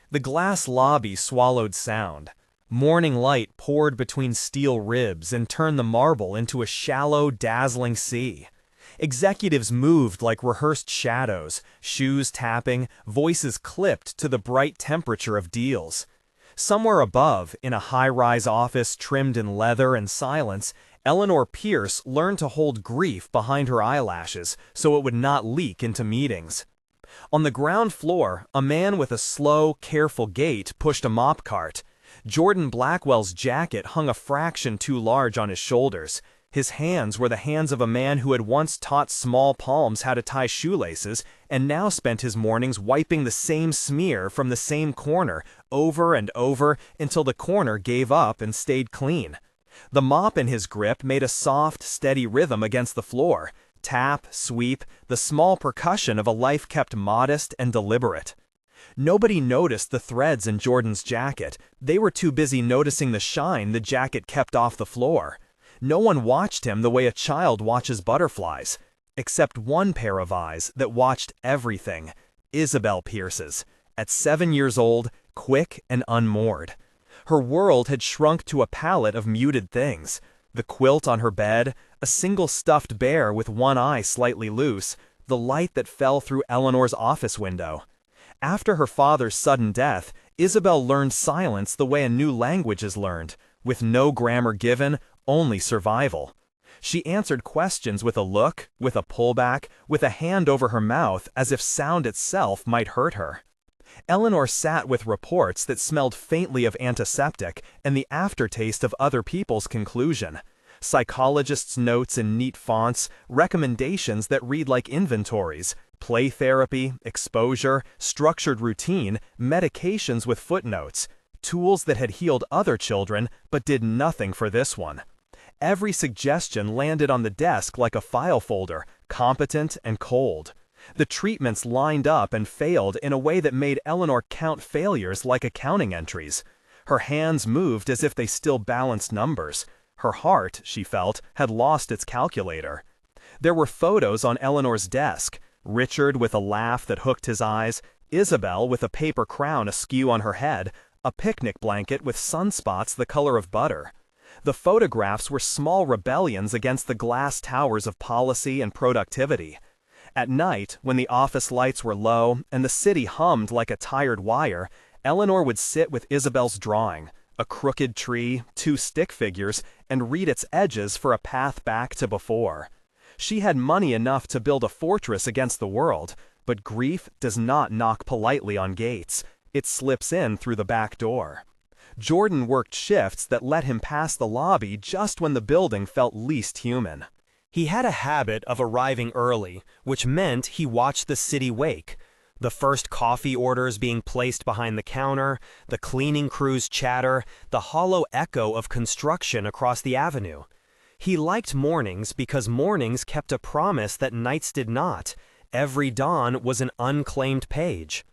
The glass lobby swallowed sound. Morning light poured between steel ribs and turned the marble into a shallow, dazzling sea. Executives moved like rehearsed shadows, shoes tapping, voices clipped to the bright temperature of deals. Somewhere above, in a high-rise office trimmed in leather and silence, Eleanor Pierce learned to hold grief behind her eyelashes so it would not leak into meetings. On the ground floor, a man with a slow, careful gait pushed a mop cart. Jordan Blackwell's jacket hung a fraction too large on his shoulders. His hands were the hands of a man who had once taught small palms how to tie shoelaces and now spent his mornings wiping the same smear from the same corner over and over until the corner gave up and stayed clean. The mop in his grip made a soft, steady rhythm against the floor. Tap, sweep, the small percussion of a life kept modest and deliberate. Nobody noticed the threads in Jordan's jacket. They were too busy noticing the shine the jacket kept off the floor. No one watched him the way a child watches butterflies, except one pair of eyes that watched everything, Isabel Pierce's, at 7 years old, quick and unmoored. Her world had shrunk to a palette of muted things. The quilt on her bed, a single stuffed bear with one eye slightly loose, the light that fell through Eleanor's office window. After her father's sudden death, Isabel learned silence the way a new language is learned, with no grammar given, only survival. She answered questions with a look, with a pullback, with a hand over her mouth as if sound itself might hurt her. Eleanor sat with reports that smelled faintly of antiseptic and the aftertaste of other people's conclusion. Psychologists' notes in neat fonts, recommendations that read like inventories, play therapy, exposure, structured routine, medications with footnotes, tools that had healed other children but did nothing for this one. Every suggestion landed on the desk like a file folder, competent and cold. The treatments lined up and failed in a way that made Eleanor count failures like accounting entries. Her hands moved as if they still balanced numbers. Her heart, she felt, had lost its calculator. There were photos on Eleanor's desk, Richard with a laugh that hooked his eyes, Isabel with a paper crown askew on her head, a picnic blanket with sunspots the color of butter. The photographs were small rebellions against the glass towers of policy and productivity. At night, when the office lights were low and the city hummed like a tired wire, Eleanor would sit with Isabel's drawing, a crooked tree, 2 stick figures, and read its edges for a path back to before. She had money enough to build a fortress against the world, but grief does not knock politely on gates. It slips in through the back door. Jordan worked shifts that let him pass the lobby just when the building felt least human. He had a habit of arriving early, which meant he watched the city wake. The first coffee orders being placed behind the counter, the cleaning crew's chatter, the hollow echo of construction across the avenue. He liked mornings because mornings kept a promise that nights did not. Every dawn was an unclaimed page.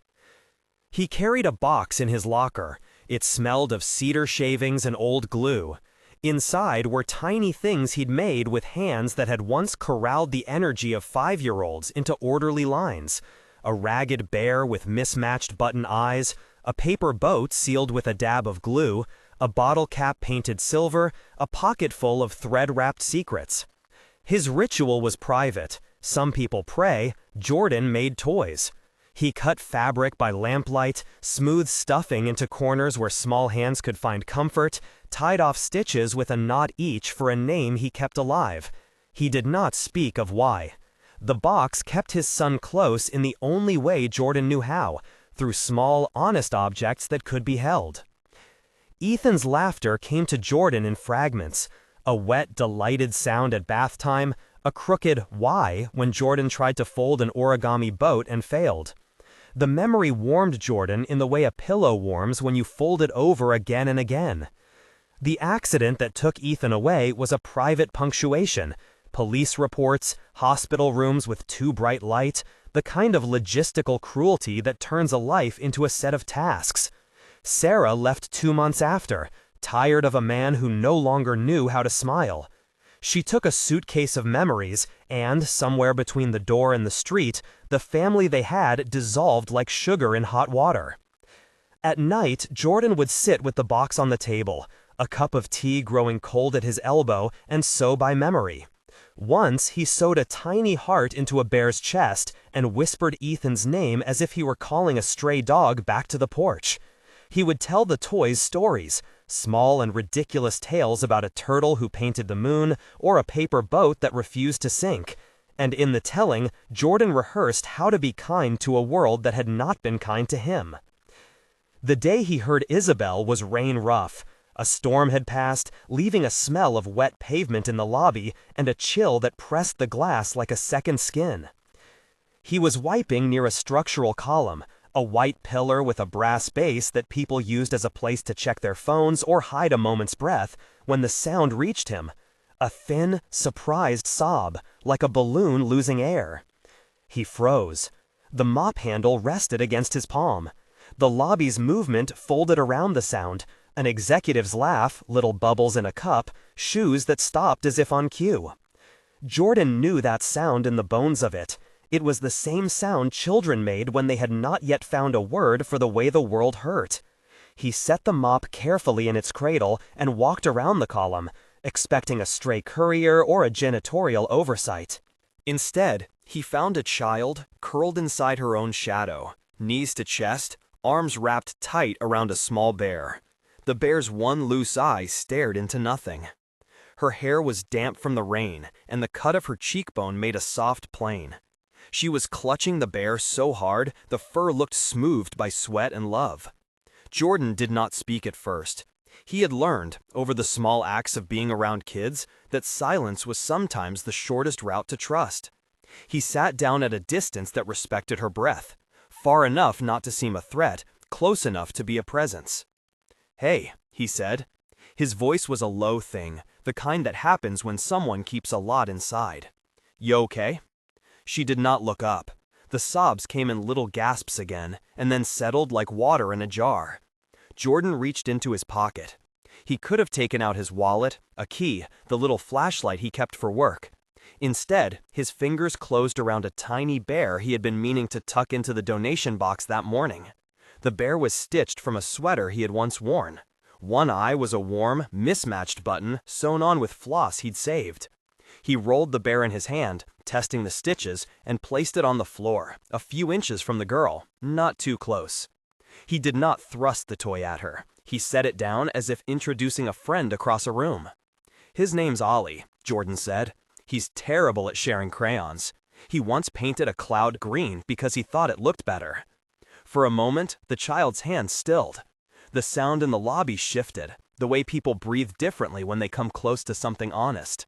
He carried a box in his locker. It smelled of cedar shavings and old glue. Inside were tiny things he'd made with hands that had once corralled the energy of 5-year-olds into orderly lines. A ragged bear with mismatched button eyes, a paper boat sealed with a dab of glue, a bottle cap painted silver, a pocket full of thread-wrapped secrets. His ritual was private. Some people pray, Jordan made toys. He cut fabric by lamplight, smoothed stuffing into corners where small hands could find comfort, tied off stitches with a knot each for a name he kept alive. He did not speak of why. The box kept his son close in the only way Jordan knew how, through small, honest objects that could be held. Ethan's laughter came to Jordan in fragments, a wet, delighted sound at bath time, a crooked why when Jordan tried to fold an origami boat and failed. The memory warmed Jordan in the way a pillow warms when you fold it over again and again. The accident that took Ethan away was a private punctuation, police reports, hospital rooms with too bright light, the kind of logistical cruelty that turns a life into a set of tasks. Sarah left 2 months after, tired of a man who no longer knew how to smile. She took a suitcase of memories, and, somewhere between the door and the street, the family they had dissolved like sugar in hot water. At night, Jordan would sit with the box on the table, a cup of tea growing cold at his elbow, and sew by memory. Once, he sewed a tiny heart into a bear's chest and whispered Ethan's name as if he were calling a stray dog back to the porch. He would tell the toys stories, small and ridiculous tales about a turtle who painted the moon or a paper boat that refused to sink. And in the telling, Jordan rehearsed how to be kind to a world that had not been kind to him. The day he heard Isabel was rain rough. A storm had passed, leaving a smell of wet pavement in the lobby and a chill that pressed the glass like a second skin. He was wiping near a structural column, a white pillar with a brass base that people used as a place to check their phones or hide a moment's breath, when the sound reached him. A thin, surprised sob, like a balloon losing air. He froze. The mop handle rested against his palm. The lobby's movement folded around the sound, an executive's laugh, little bubbles in a cup, shoes that stopped as if on cue. Jordan knew that sound in the bones of it. It was the same sound children made when they had not yet found a word for the way the world hurt. He set the mop carefully in its cradle and walked around the column, expecting a stray courier or a janitorial oversight. Instead, he found a child curled inside her own shadow, knees to chest, arms wrapped tight around a small bear. The bear's one loose eye stared into nothing. Her hair was damp from the rain, and the cut of her cheekbone made a soft plain. She was clutching the bear so hard, the fur looked smoothed by sweat and love. Jordan did not speak at first. He had learned, over the small acts of being around kids, that silence was sometimes the shortest route to trust. He sat down at a distance that respected her breath, far enough not to seem a threat, close enough to be a presence. "Hey," he said. His voice was a low thing, the kind that happens when someone keeps a lot inside. "You okay?" She did not look up. The sobs came in little gasps again, and then settled like water in a jar. Jordan reached into his pocket. He could have taken out his wallet, a key, the little flashlight he kept for work. Instead, his fingers closed around a tiny bear he had been meaning to tuck into the donation box that morning. The bear was stitched from a sweater he had once worn. One eye was a warm, mismatched button sewn on with floss he'd saved. He rolled the bear in his hand, testing the stitches, and placed it on the floor, a few inches from the girl, not too close. He did not thrust the toy at her. He set it down as if introducing a friend across a room. "His name's Ollie," Jordan said. "He's terrible at sharing crayons. He once painted a cloud green because he thought it looked better." For a moment, the child's hand stilled. The sound in the lobby shifted, the way people breathe differently when they come close to something honest.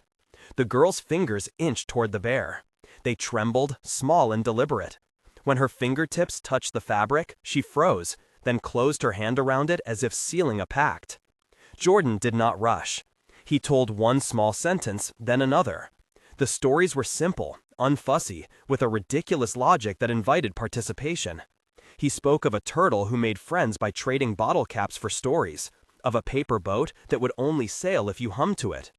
The girl's fingers inched toward the bear. They trembled, small and deliberate. When her fingertips touched the fabric, she froze, then closed her hand around it as if sealing a pact. Jordan did not rush. He told one small sentence, then another. The stories were simple, unfussy, with a ridiculous logic that invited participation. He spoke of a turtle who made friends by trading bottle caps for stories, of a paper boat that would only sail if you hummed to it.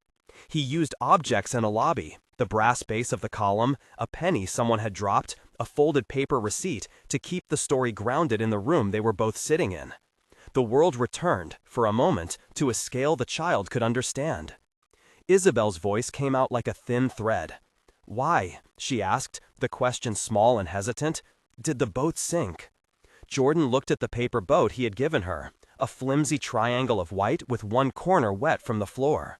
He used objects in a lobby, the brass base of the column, a penny someone had dropped, a folded paper receipt, to keep the story grounded in the room they were both sitting in. The world returned, for a moment, to a scale the child could understand. Isabel's voice came out like a thin thread. "Why?" she asked, the question small and hesitant. "Did the boat sink?" Jordan looked at the paper boat he had given her, a flimsy triangle of white with one corner wet from the floor.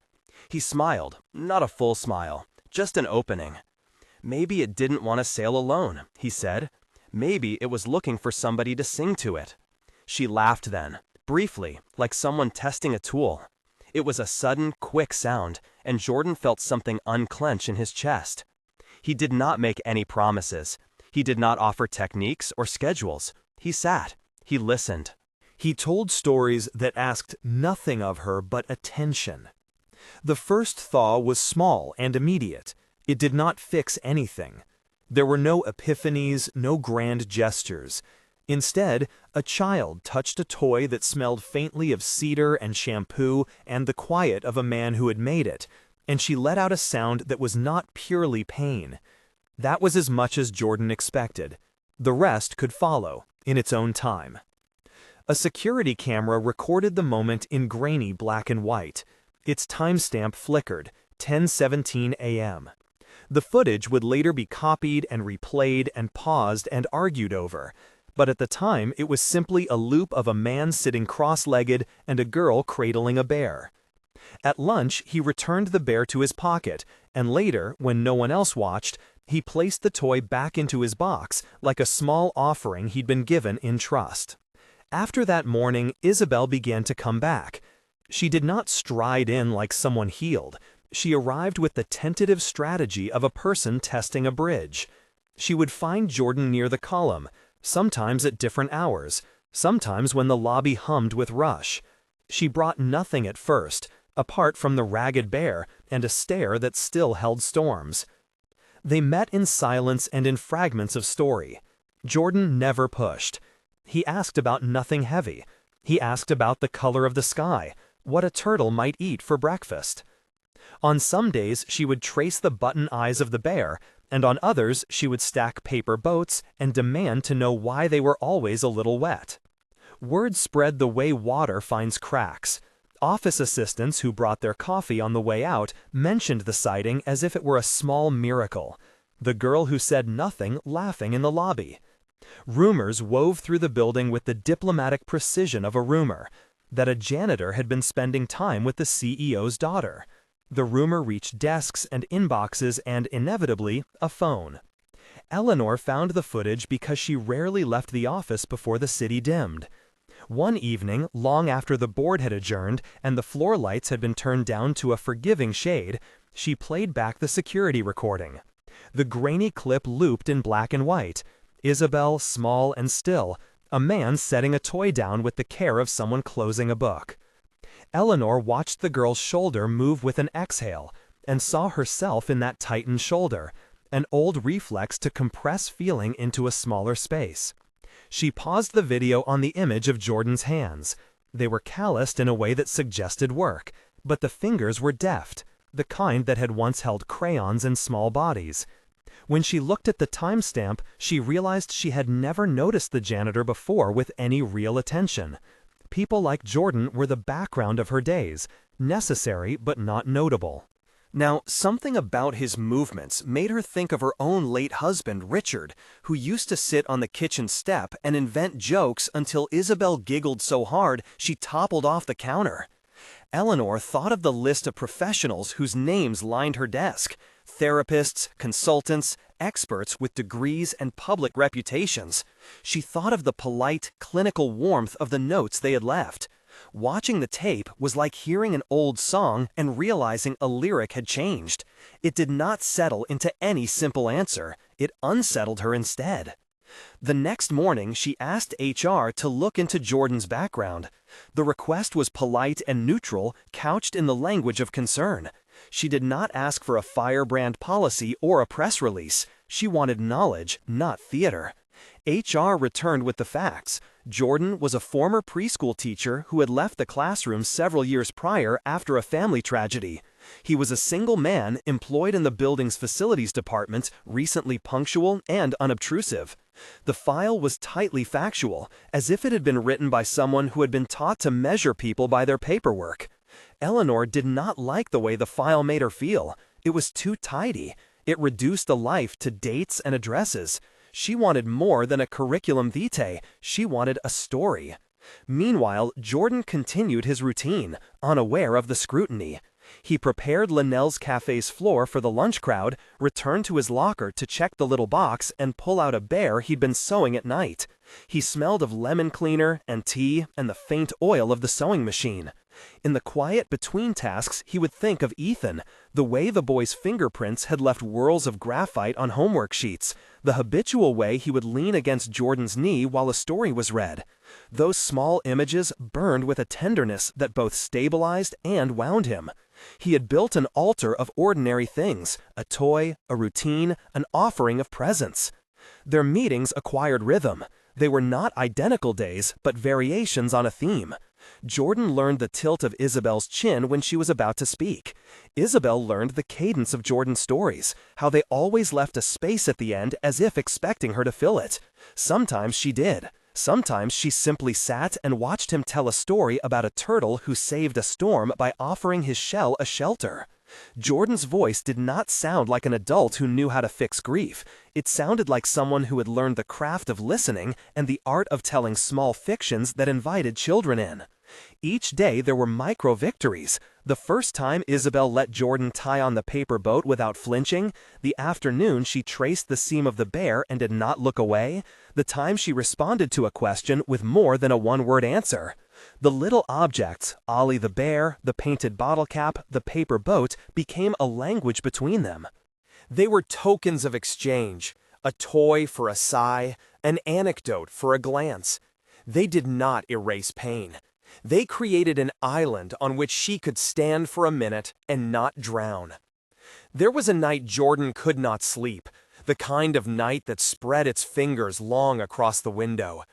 He smiled, not a full smile, just an opening. "Maybe it didn't want to sail alone," he said. "Maybe it was looking for somebody to sing to it." She laughed then, briefly, like someone testing a tool. It was a sudden, quick sound, and Jordan felt something unclench in his chest. He did not make any promises. He did not offer techniques or schedules. He sat. He listened. He told stories that asked nothing of her but attention. The first thaw was small and immediate. It did not fix anything. There were no epiphanies, no grand gestures. Instead, a child touched a toy that smelled faintly of cedar and shampoo and the quiet of a man who had made it, and she let out a sound that was not purely pain. That was as much as Jordan expected. The rest could follow, in its own time. A security camera recorded the moment in grainy black and white. Its timestamp flickered, 10:17 a.m. The footage would later be copied and replayed and paused and argued over, but at the time it was simply a loop of a man sitting cross-legged and a girl cradling a bear. At lunch, he returned the bear to his pocket, and later, when no one else watched, he placed the toy back into his box like a small offering he'd been given in trust. After that morning, Isabel began to come back. She did not stride in like someone healed. She arrived with the tentative strategy of a person testing a bridge. She would find Jordan near the column, sometimes at different hours, sometimes when the lobby hummed with rush. She brought nothing at first, apart from the ragged bear and a stare that still held storms. They met in silence and in fragments of story. Jordan never pushed. He asked about nothing heavy. He asked about the color of the sky, what a turtle might eat for breakfast. On some days she would trace the button eyes of the bear, and on others she would stack paper boats and demand to know why they were always a little wet. Word spread the way water finds cracks. Office assistants who brought their coffee on the way out mentioned the sighting as if it were a small miracle. The girl who said nothing laughing in the lobby. Rumors wove through the building with the diplomatic precision of a rumor, that a janitor had been spending time with the CEO's daughter. The rumor reached desks and inboxes and, inevitably, a phone. Eleanor found the footage because she rarely left the office before the city dimmed. One evening, long after the board had adjourned and the floor lights had been turned down to a forgiving shade, she played back the security recording. The grainy clip looped in black and white. Isabel, small and still, a man setting a toy down with the care of someone closing a book. Eleanor watched the girl's shoulder move with an exhale and saw herself in that tightened shoulder, an old reflex to compress feeling into a smaller space. She paused the video on the image of Jordan's hands. They were calloused in a way that suggested work, but the fingers were deft, the kind that had once held crayons in small bodies. When she looked at the timestamp, she realized she had never noticed the janitor before with any real attention. People like Jordan were the background of her days, necessary but not notable. Now, something about his movements made her think of her own late husband, Richard, who used to sit on the kitchen step and invent jokes until Isabel giggled so hard she toppled off the counter. Eleanor thought of the list of professionals whose names lined her desk: therapists, consultants, experts with degrees and public reputations. She thought of the polite, clinical warmth of the notes they had left. Watching the tape was like hearing an old song and realizing a lyric had changed. It did not settle into any simple answer. It unsettled her instead. The next morning, she asked HR to look into Jordan's background. The request was polite and neutral, couched in the language of concern. She did not ask for a firebrand policy or a press release. She wanted knowledge, not theater. HR returned with the facts. Jordan was a former preschool teacher who had left the classroom several years prior after a family tragedy. He was a single man employed in the building's facilities department, recently punctual and unobtrusive. The file was tightly factual, as if it had been written by someone who had been taught to measure people by their paperwork. Eleanor did not like the way the file made her feel. It was too tidy. It reduced the life to dates and addresses. She wanted more than a curriculum vitae. She wanted a story. Meanwhile, Jordan continued his routine, unaware of the scrutiny. He prepared Linnell's cafe's floor for the lunch crowd, returned to his locker to check the little box and pull out a bear he'd been sewing at night. He smelled of lemon cleaner and tea and the faint oil of the sewing machine. In the quiet between tasks, he would think of Ethan, the way the boy's fingerprints had left whirls of graphite on homework sheets, the habitual way he would lean against Jordan's knee while a story was read. Those small images burned with a tenderness that both stabilized and wound him. He had built an altar of ordinary things, a toy, a routine, an offering of presents. Their meetings acquired rhythm. They were not identical days, but variations on a theme. Jordan learned the tilt of Isabel's chin when she was about to speak. Isabel learned the cadence of Jordan's stories, how they always left a space at the end as if expecting her to fill it. Sometimes she did. Sometimes she simply sat and watched him tell a story about a turtle who saved a storm by offering his shell a shelter. Jordan's voice did not sound like an adult who knew how to fix grief. It sounded like someone who had learned the craft of listening and the art of telling small fictions that invited children in. Each day there were micro-victories. The first time Isabel let Jordan tie on the paper boat without flinching, the afternoon she traced the seam of the bear and did not look away, the time she responded to a question with more than a one-word answer. The little objects, Ollie the bear, the painted bottle cap, the paper boat, became a language between them. They were tokens of exchange, a toy for a sigh, an anecdote for a glance. They did not erase pain. They created an island on which she could stand for a minute and not drown. There was a night Jordan could not sleep, the kind of night that spread its fingers long across the window.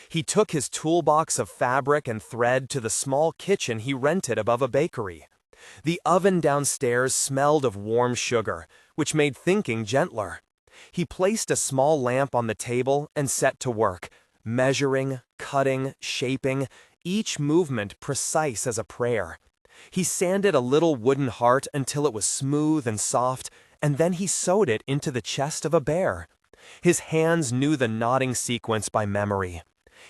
He took his toolbox of fabric and thread to the small kitchen he rented above a bakery. The oven downstairs smelled of warm sugar, which made thinking gentler. He placed a small lamp on the table and set to work, measuring, cutting, shaping, each movement precise as a prayer. He sanded a little wooden heart until it was smooth and soft, and then he sewed it into the chest of a bear. His hands knew the knotting sequence by memory.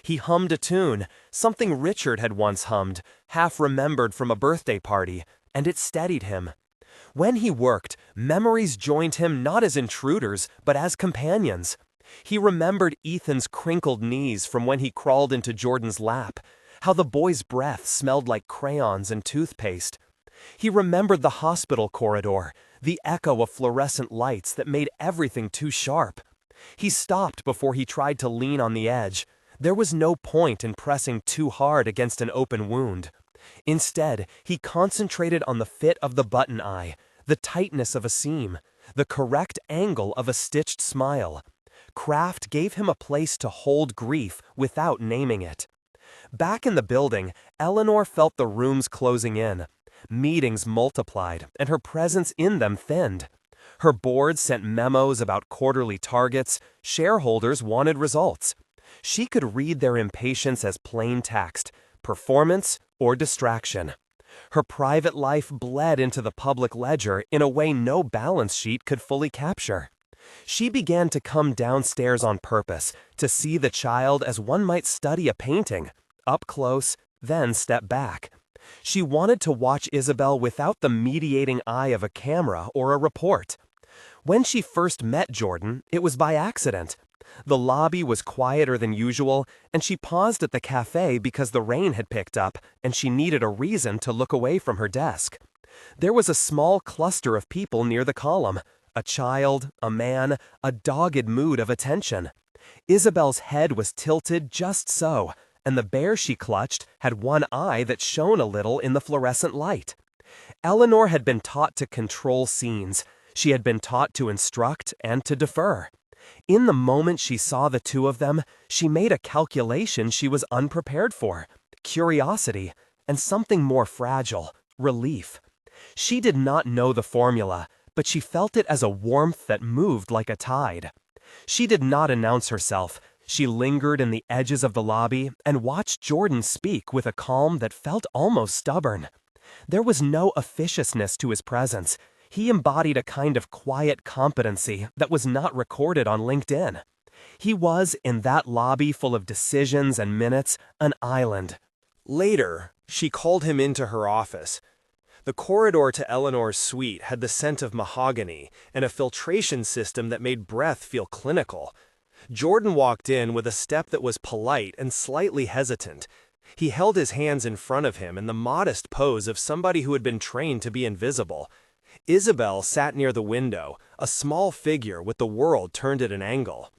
He hummed a tune, something Richard had once hummed, half remembered from a birthday party, and it steadied him. When he worked, memories joined him not as intruders, but as companions. He remembered Ethan's crinkled knees from when he crawled into Jordan's lap, how the boy's breath smelled like crayons and toothpaste. He remembered the hospital corridor, the echo of fluorescent lights that made everything too sharp. He stopped before he tried to lean on the edge. There was no point in pressing too hard against an open wound. Instead, he concentrated on the fit of the button eye, the tightness of a seam, the correct angle of a stitched smile. Craft gave him a place to hold grief without naming it. Back in the building, Eleanor felt the rooms closing in. Meetings multiplied, and her presence in them thinned. Her board sent memos about quarterly targets. Shareholders wanted results. She could read their impatience as plain text, performance or distraction. Her private life bled into the public ledger in a way no balance sheet could fully capture. She began to come downstairs on purpose, to see the child as one might study a painting, up close, then step back. She wanted to watch Isabel without the mediating eye of a camera or a report. When she first met Jordan, it was by accident. The lobby was quieter than usual, and she paused at the cafe because the rain had picked up, and she needed a reason to look away from her desk. There was a small cluster of people near the column, a child, a man, a dogged mood of attention. Isabel's head was tilted just so, and the bear she clutched had one eye that shone a little in the fluorescent light. Eleanor had been taught to control scenes. She had been taught to instruct and to defer. In the moment she saw the two of them, she made a calculation she was unprepared for: curiosity, and something more fragile, relief. She did not know the formula, but she felt it as a warmth that moved like a tide. She did not announce herself. She lingered in the edges of the lobby and watched Jordan speak with a calm that felt almost stubborn. There was no officiousness to his presence. He embodied a kind of quiet competency that was not recorded on LinkedIn. He was, in that lobby full of decisions and minutes, an island. Later, she called him into her office. The corridor to Eleanor's suite had the scent of mahogany and a filtration system that made breath feel clinical. Jordan walked in with a step that was polite and slightly hesitant. He held his hands in front of him in the modest pose of somebody who had been trained to be invisible. Isabel sat near the window, a small figure with the world turned at an angle.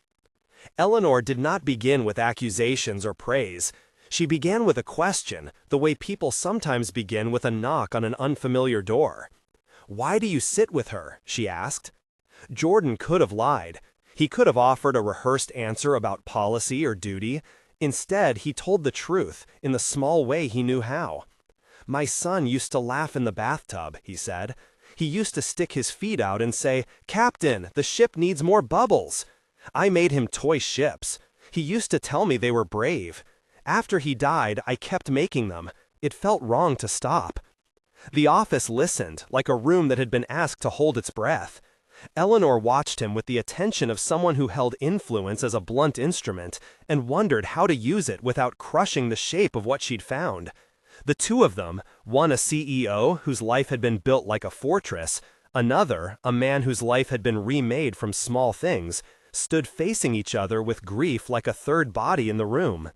Eleanor did not begin with accusations or praise. She began with a question, the way people sometimes begin with a knock on an unfamiliar door. "Why do you sit with her?" she asked. Jordan could have lied. He could have offered a rehearsed answer about policy or duty. Instead, he told the truth, in the small way he knew how. "My son used to laugh in the bathtub," he said. "He used to stick his feet out and say, 'Captain, the ship needs more bubbles.' I made him toy ships. He used to tell me they were brave. After he died, I kept making them. It felt wrong to stop. The office listened, like a room that had been asked to hold its breath. Eleanor watched him with the attention of someone who held influence as a blunt instrument and wondered how to use it without crushing the shape of what she'd found. The two of them, one a CEO whose life had been built like a fortress, another, a man whose life had been remade from small things, stood facing each other with grief like a third body in the room.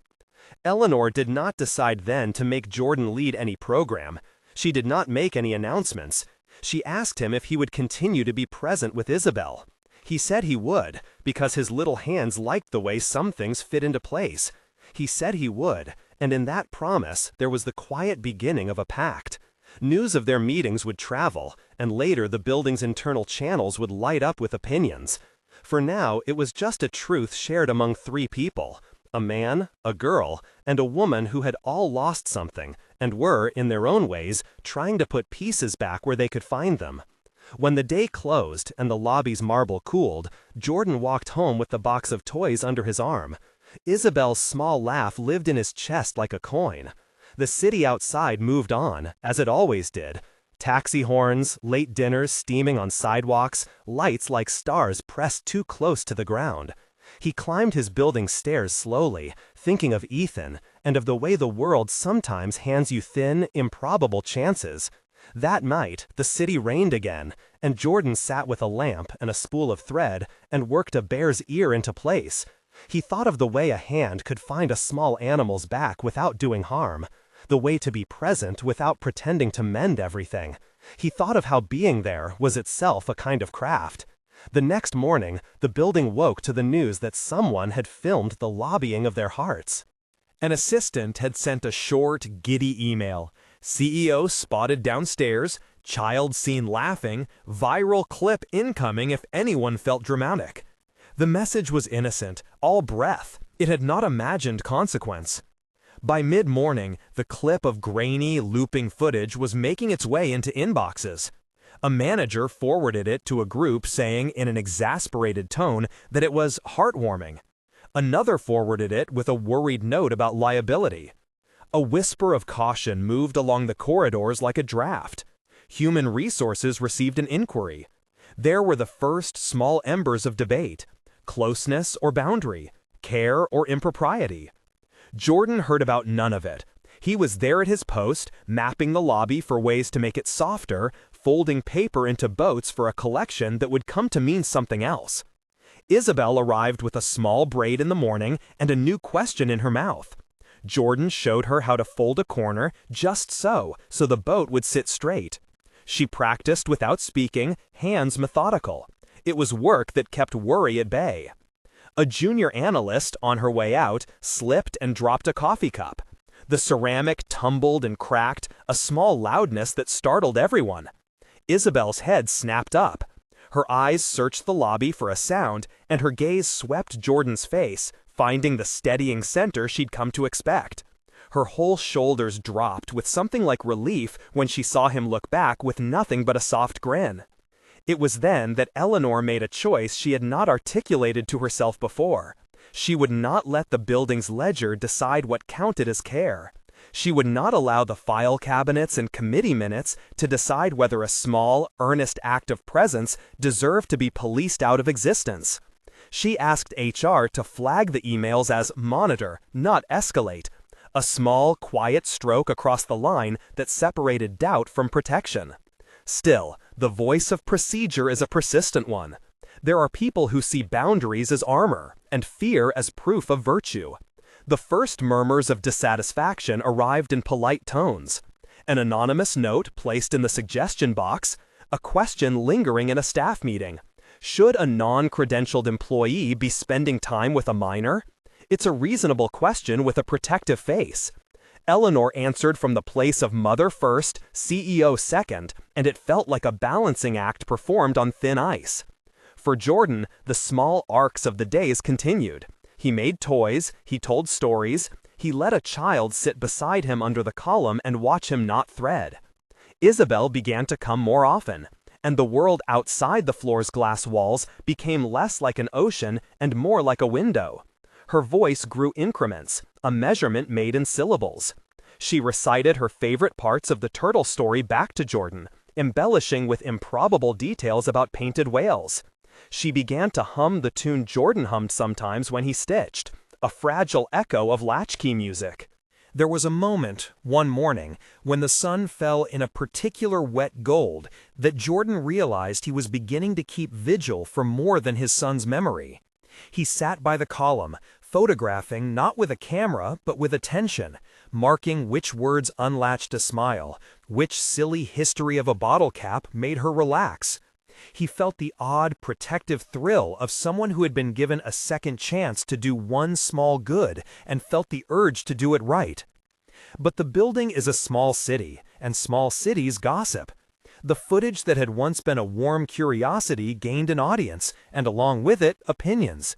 Eleanor did not decide then to make Jordan lead any program. She did not make any announcements. She asked him if he would continue to be present with Isabel. He said he would, because his little hands liked the way some things fit into place. He said he would, and in that promise there was the quiet beginning of a pact. News of their meetings would travel, and later the building's internal channels would light up with opinions. For now, it was just a truth shared among three people: a man, a girl, and a woman who had all lost something, and were, in their own ways, trying to put pieces back where they could find them. When the day closed and the lobby's marble cooled, Jordan walked home with the box of toys under his arm. Isabel's small laugh lived in his chest like a coin. The city outside moved on, as it always did. Taxi horns, late dinners steaming on sidewalks, lights like stars pressed too close to the ground. He climbed his building stairs slowly, thinking of Ethan, and of the way the world sometimes hands you thin, improbable chances. That night, the city rained again, and Jordan sat with a lamp and a spool of thread and worked a bear's ear into place. He thought of the way a hand could find a small animal's back without doing harm, the way to be present without pretending to mend everything. He thought of how being there was itself a kind of craft. The next morning, the building woke to the news that someone had filmed the lobbying of their hearts. An assistant had sent a short, giddy email. CEO spotted downstairs, child seen laughing, viral clip incoming if anyone felt dramatic. The message was innocent, all breath. It had not imagined consequence. By mid-morning, the clip of grainy, looping footage was making its way into inboxes. A manager forwarded it to a group saying in an exasperated tone that it was heartwarming. Another forwarded it with a worried note about liability. A whisper of caution moved along the corridors like a draft. Human Resources received an inquiry. There were the first small embers of debate: closeness or boundary, care or impropriety. Jordan heard about none of it. He was there at his post, mapping the lobby for ways to make it softer, folding paper into boats for a collection that would come to mean something else. Isabel arrived with a small braid in the morning and a new question in her mouth. Jordan showed her how to fold a corner just so the boat would sit straight. She practiced without speaking, hands methodical. It was work that kept worry at bay. A junior analyst, on her way out, slipped and dropped a coffee cup. The ceramic tumbled and cracked, a small loudness that startled everyone. Isabel's head snapped up. Her eyes searched the lobby for a sound, and her gaze swept Jordan's face, finding the steadying center she'd come to expect. Her whole shoulders dropped with something like relief when she saw him look back with nothing but a soft grin. It was then that Eleanor made a choice she had not articulated to herself before. She would not let the building's ledger decide what counted as care. She would not allow the file cabinets and committee minutes to decide whether a small, earnest act of presence deserved to be policed out of existence. She asked HR to flag the emails as monitor, not escalate, a small, quiet stroke across the line that separated doubt from protection. Still, the voice of procedure is a persistent one. There are people who see boundaries as armor and fear as proof of virtue. The first murmurs of dissatisfaction arrived in polite tones. An anonymous note placed in the suggestion box, a question lingering in a staff meeting. Should a non-credentialed employee be spending time with a minor? It's a reasonable question with a protective face. Eleanor answered from the place of mother first, CEO second, and it felt like a balancing act performed on thin ice. For Jordan, the small arcs of the days continued. He made toys, he told stories, he let a child sit beside him under the column and watch him knot thread. Isabel began to come more often, and the world outside the floor's glass walls became less like an ocean and more like a window. Her voice grew increments, a measurement made in syllables. She recited her favorite parts of the turtle story back to Jordan, embellishing with improbable details about painted whales. She began to hum the tune Jordan hummed sometimes when he stitched, a fragile echo of latchkey music. There was a moment, one morning, when the sun fell in a particular wet gold that Jordan realized he was beginning to keep vigil for more than his son's memory. He sat by the column, photographing not with a camera but with attention, marking which words unlatched a smile, which silly history of a bottle cap made her relax. He felt the odd, protective thrill of someone who had been given a second chance to do one small good and felt the urge to do it right. But the building is a small city, and small cities gossip. The footage that had once been a warm curiosity gained an audience, and along with it, opinions.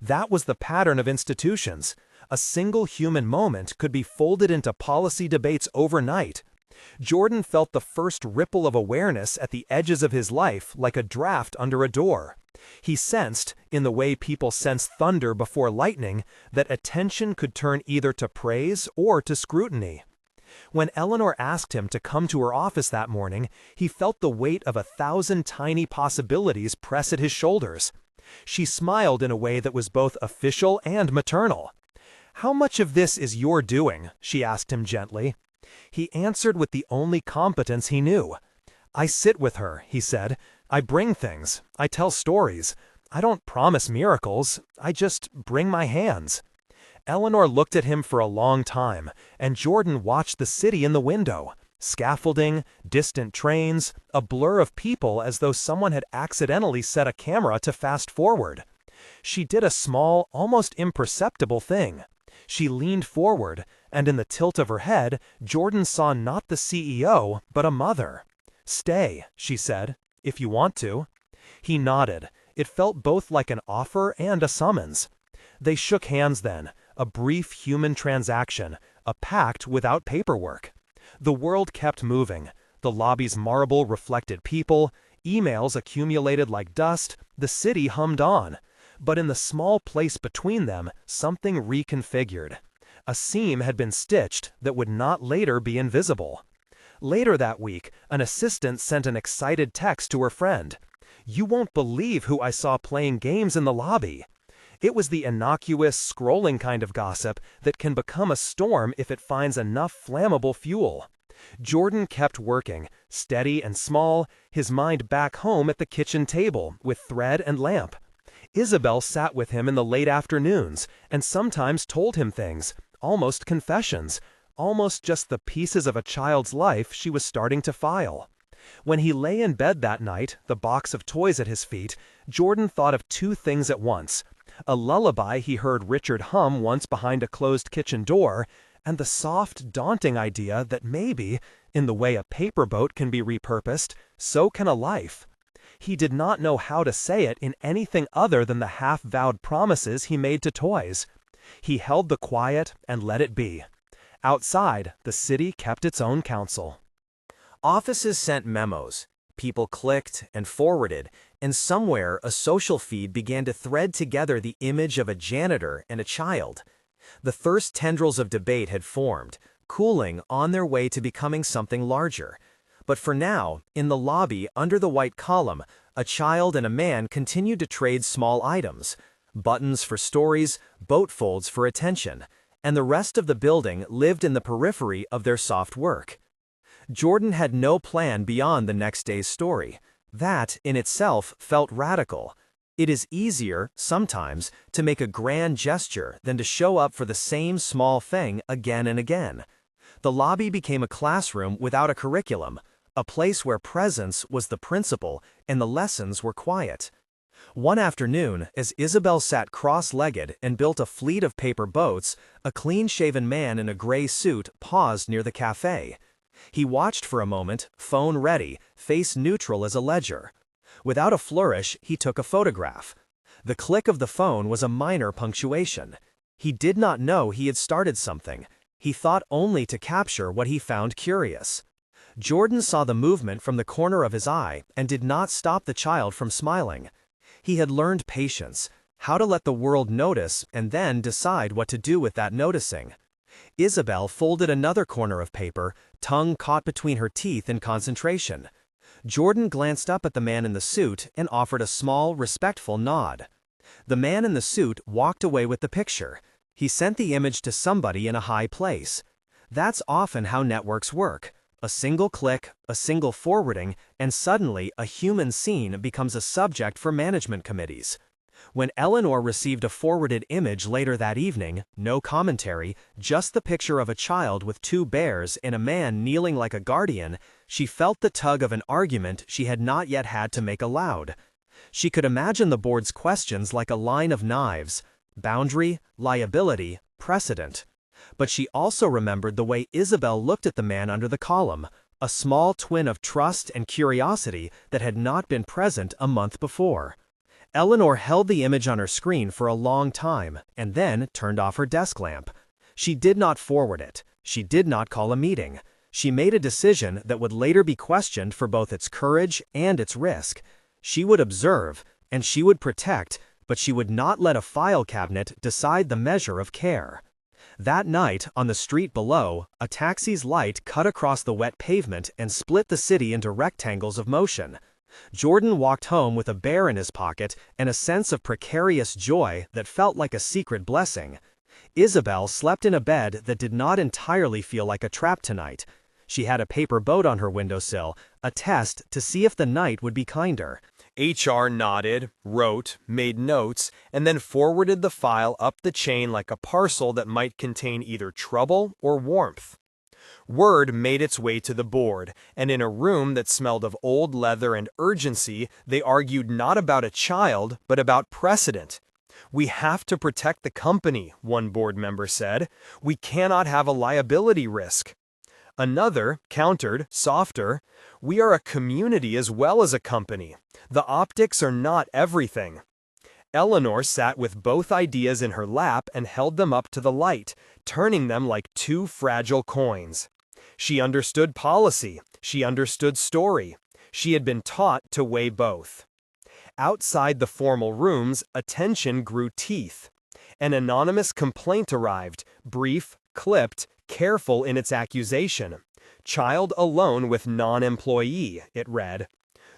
That was the pattern of institutions. A single human moment could be folded into policy debates overnight. Jordan felt the first ripple of awareness at the edges of his life like a draft under a door. He sensed, in the way people sense thunder before lightning, that attention could turn either to praise or to scrutiny. When Eleanor asked him to come to her office that morning, he felt the weight of 1,000 tiny possibilities press at his shoulders. She smiled in a way that was both official and maternal. "How much of this is your doing?" she asked him gently. He answered with the only competence he knew. "I sit with her," he said. "I bring things. I tell stories. I don't promise miracles. I just bring my hands." Eleanor looked at him for a long time, and Jordan watched the city in the window. Scaffolding, distant trains, a blur of people as though someone had accidentally set a camera to fast forward. She did a small, almost imperceptible thing. She leaned forward, and in the tilt of her head, Jordan saw not the CEO, but a mother. "Stay," she said, "if you want to." He nodded. It felt both like an offer and a summons. They shook hands then, a brief human transaction, a pact without paperwork. The world kept moving. The lobby's marble reflected people, emails accumulated like dust, the city hummed on. But in the small place between them, something reconfigured. A seam had been stitched that would not later be invisible. Later that week, an assistant sent an excited text to her friend. "You won't believe who I saw playing games in the lobby." It was the innocuous, scrolling kind of gossip that can become a storm if it finds enough flammable fuel. Jordan kept working, steady and small, his mind back home at the kitchen table, with thread and lamp. Isabel sat with him in the late afternoons, and sometimes told him things, almost confessions, almost just the pieces of a child's life she was starting to file. When he lay in bed that night, the box of toys at his feet, Jordan thought of two things at once: a lullaby he heard Richard hum once behind a closed kitchen door, and the soft, daunting idea that maybe, in the way a paper boat can be repurposed, so can a life. He did not know how to say it in anything other than the half-vowed promises he made to toys. He held the quiet and let it be. Outside, the city kept its own counsel. Offices sent memos. People clicked and forwarded, and somewhere a social feed began to thread together the image of a janitor and a child. The first tendrils of debate had formed, cooling on their way to becoming something larger. But for now, in the lobby under the white column, a child and a man continued to trade small items, buttons for stories, boat folds for attention, and the rest of the building lived in the periphery of their soft work. Jordan had no plan beyond the next day's story. That, in itself, felt radical. It is easier, sometimes, to make a grand gesture than to show up for the same small thing again and again. The lobby became a classroom without a curriculum, a place where presence was the principle and the lessons were quiet. One afternoon, as Isabel sat cross-legged and built a fleet of paper boats, a clean-shaven man in a gray suit paused near the cafe. He watched for a moment, phone ready, face neutral as a ledger. Without a flourish, he took a photograph. The click of the phone was a minor punctuation. He did not know he had started something. He thought only to capture what he found curious. Jordan saw the movement from the corner of his eye and did not stop the child from smiling. He had learned patience. how to let the world notice and then decide what to do with that noticing. Isabel folded another corner of paper, tongue caught between her teeth in concentration. Jordan glanced up at the man in the suit and offered a small, respectful nod. The man in the suit walked away with the picture. He sent the image to somebody in a high place. That's often how networks work. A single click, a single forwarding, and suddenly a human scene becomes a subject for management committees. When Eleanor received a forwarded image later that evening, no commentary, just the picture of a child with two bears and a man kneeling like a guardian, she felt the tug of an argument she had not yet had to make aloud. She could imagine the board's questions like a line of knives: boundary, liability, precedent. But she also remembered the way Isabel looked at the man under the column, a small twin of trust and curiosity that had not been present a month before. Eleanor held the image on her screen for a long time and then turned off her desk lamp. She did not forward it. She did not call a meeting. She made a decision that would later be questioned for both its courage and its risk. She would observe, and she would protect, but she would not let a file cabinet decide the measure of care. That night, on the street below, a taxi's light cut across the wet pavement and split the city into rectangles of motion. Jordan walked home with a bear in his pocket and a sense of precarious joy that felt like a secret blessing. Isabel slept in a bed that did not entirely feel like a trap tonight. She had a paper boat on her windowsill, a test to see if the night would be kinder. HR nodded, wrote, made notes, and then forwarded the file up the chain like a parcel that might contain either trouble or warmth. Word made its way to the board, and in a room that smelled of old leather and urgency, they argued not about a child, but about precedent. "We have to protect the company," one board member said. "We cannot have a liability risk." Another countered, softer, "We are a community as well as a company. The optics are not everything." Eleanor sat with both ideas in her lap and held them up to the light, turning them like two fragile coins. She understood policy. She understood story. She had been taught to weigh both. Outside the formal rooms, attention grew teeth. An anonymous complaint arrived, brief, clipped, careful in its accusation. "Child alone with non-employee," it read.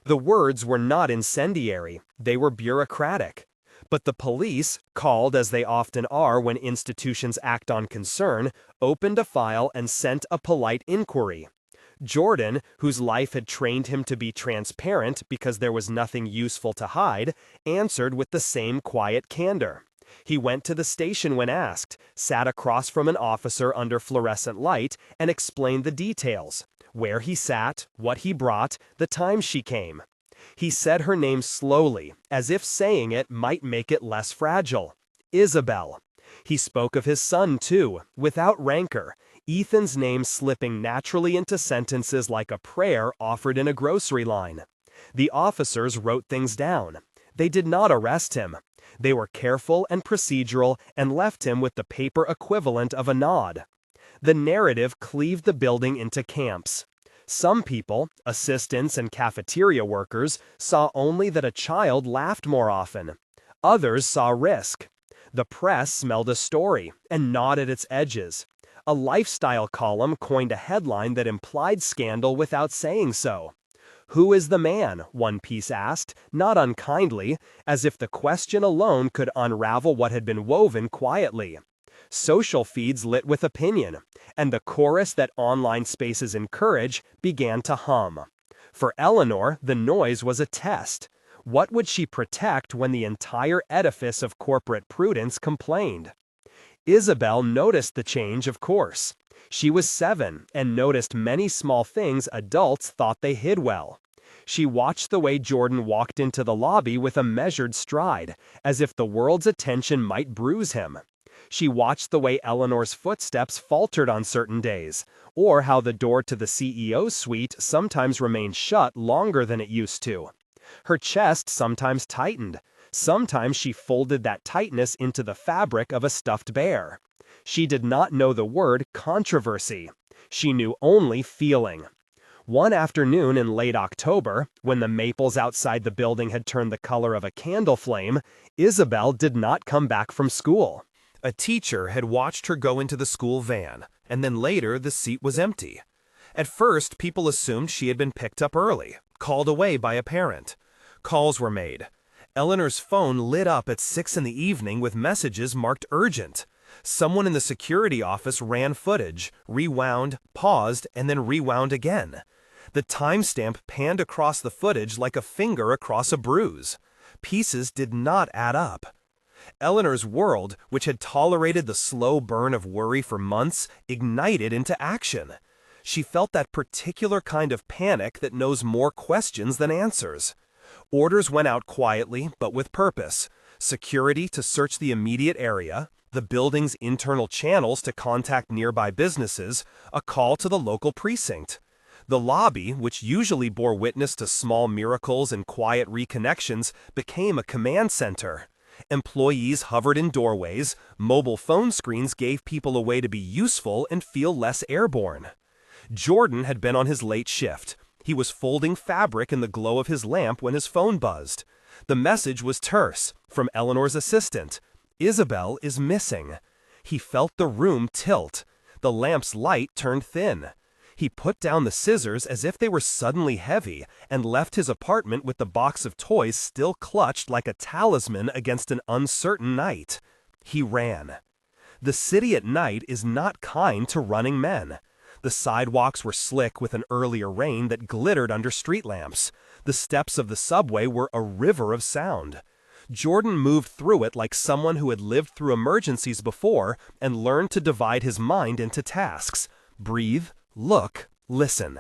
The words were not incendiary, they were bureaucratic. But the police, called as they often are when institutions act on concern, opened a file and sent a polite inquiry. Jordan, whose life had trained him to be transparent because there was nothing useful to hide, answered with the same quiet candor. He went to the station when asked, sat across from an officer under fluorescent light, and explained the details: where he sat, what he brought, the time she came. He said her name slowly, as if saying it might make it less fragile. Isabel. He spoke of his son, too, without rancor, Ethan's name slipping naturally into sentences like a prayer offered in a grocery line. The officers wrote things down. They did not arrest him. They were careful and procedural and left him with the paper equivalent of a nod. The narrative cleaved the building into camps. Some people, assistants and cafeteria workers, saw only that a child laughed more often. Others saw risk. The press smelled a story and gnawed at its edges. A lifestyle column coined a headline that implied scandal without saying so. "Who is the man?" one piece asked, not unkindly, as if the question alone could unravel what had been woven quietly. Social feeds lit with opinion, and the chorus that online spaces encourage began to hum. For Eleanor, the noise was a test. What would she protect when the entire edifice of corporate prudence complained? Isabel noticed the change, of course. She was 7 and noticed many small things adults thought they hid well. She watched the way Jordan walked into the lobby with a measured stride, as if the world's attention might bruise him. She watched the way Eleanor's footsteps faltered on certain days, or how the door to the CEO's suite sometimes remained shut longer than it used to. Her chest sometimes tightened. Sometimes she folded that tightness into the fabric of a stuffed bear. She did not know the word controversy. She knew only feeling. One afternoon in late October, when the maples outside the building had turned the color of a candle flame, Isabel did not come back from school. A teacher had watched her go into the school van, and then later the seat was empty. At first, people assumed she had been picked up early, called away by a parent. Calls were made. Eleanor's phone lit up at 6 in the evening with messages marked urgent. Someone in the security office ran footage, rewound, paused, and then rewound again. The timestamp panned across the footage like a finger across a bruise. Pieces did not add up. Eleanor's world, which had tolerated the slow burn of worry for months, ignited into action. She felt that particular kind of panic that knows more questions than answers. Orders went out quietly, but with purpose. Security to search the immediate area, the building's internal channels to contact nearby businesses, a call to the local precinct. The lobby, which usually bore witness to small miracles and quiet reconnections, became a command center. Employees hovered in doorways, mobile phone screens gave people a way to be useful and feel less airborne. Jordan had been on his late shift. He was folding fabric in the glow of his lamp when his phone buzzed. The message was terse, from Eleanor's assistant. Isabel is missing. He felt the room tilt. The lamp's light turned thin. He put down the scissors as if they were suddenly heavy and left his apartment with the box of toys still clutched like a talisman against an uncertain night. He ran. The city at night is not kind to running men. The sidewalks were slick with an earlier rain that glittered under street lamps. The steps of the subway were a river of sound. Jordan moved through it like someone who had lived through emergencies before and learned to divide his mind into tasks. Breathe, look, listen.